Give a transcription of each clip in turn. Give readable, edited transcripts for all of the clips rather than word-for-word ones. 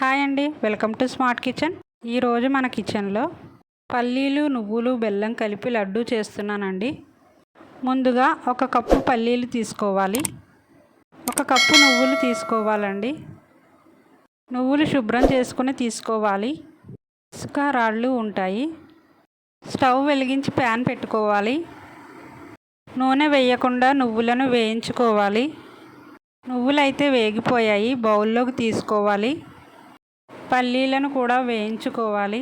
Hi అండి, welcome to smart kitchen. ఈరోజు మన కిచెన్లో పల్లీలు, నువ్వులు, బెల్లం కలిపి లడ్డు చేస్తున్నానండి. ముందుగా ఒక కప్పు పల్లీలు తీసుకోవాలి, ఒక కప్పు నువ్వులు తీసుకోవాలండి. నువ్వులు శుభ్రం చేసుకుని తీసుకోవాలి. ఇసుక రాళ్ళు ఉంటాయి. స్టవ్ వెలిగించి ప్యాన్ పెట్టుకోవాలి. నూనె వేయకుండా నువ్వులను వేయించుకోవాలి. నువ్వులైతే వేగిపోయాయి, బౌల్లోకి తీసుకోవాలి. పల్లీలను కూడా వేయించుకోవాలి.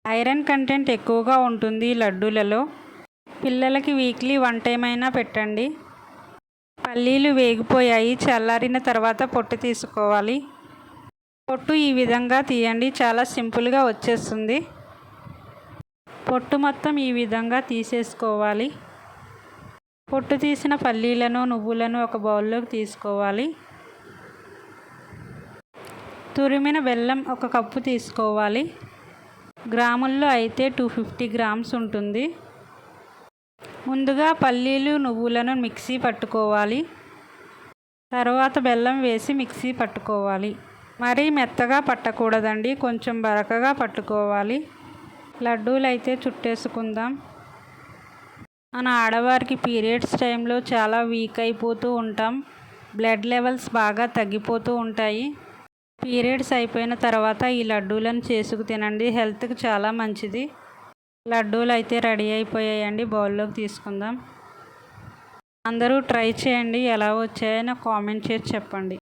ఐరన్ కంటెంట్ ఎక్కువగా ఉంటుంది లడ్డూలలో. పిల్లలకి వీక్లీ 1 టైం అయినా పెట్టండి. పల్లీలు వేగిపోయాయి, చల్లారిన తర్వాత పొట్టు తీసుకోవాలి. పొట్టు ఈ విధంగా తీయండి, చాలా సింపుల్గా వచ్చేస్తుంది. పొట్టు మొత్తం ఈ విధంగా తీసేసుకోవాలి. పొట్టు తీసిన పల్లీలను, నువ్వులను ఒక బౌల్లోకి తీసుకోవాలి. తురిమిన బెల్లం ఒక కప్పు తీసుకోవాలి. గ్రాముల్లో అయితే 250 గ్రామ్స్ ఉంటుంది. ముందుగా పల్లీలు, నువ్వులను మిక్సీ పట్టుకోవాలి. తర్వాత బెల్లం వేసి మిక్సీ పట్టుకోవాలి. మరీ మెత్తగా పట్టకూడదండి, కొంచెం బరకగా పట్టుకోవాలి. లడ్డూలు అయితే చుట్టేసుకుందాం. మన ఆడవారికి పీరియడ్స్ టైంలో చాలా వీక్ అయిపోతూ ఉంటాం. బ్లడ్ లెవెల్స్ బాగా తగ్గిపోతూ ఉంటాయి. పీరియడ్స్ అయిపోయిన తర్వాత ఈ లడ్డూలను చేసుకు తినండి, హెల్త్కి చాలా మంచిది. లడ్డూలు అయితే రెడీ అయిపోయాయండి, బౌల్లోకి తీసుకుందాం. అందరూ ట్రై చేయండి, ఎలా వచ్చాయో నాకు కామెంట్ చేసి చెప్పండి.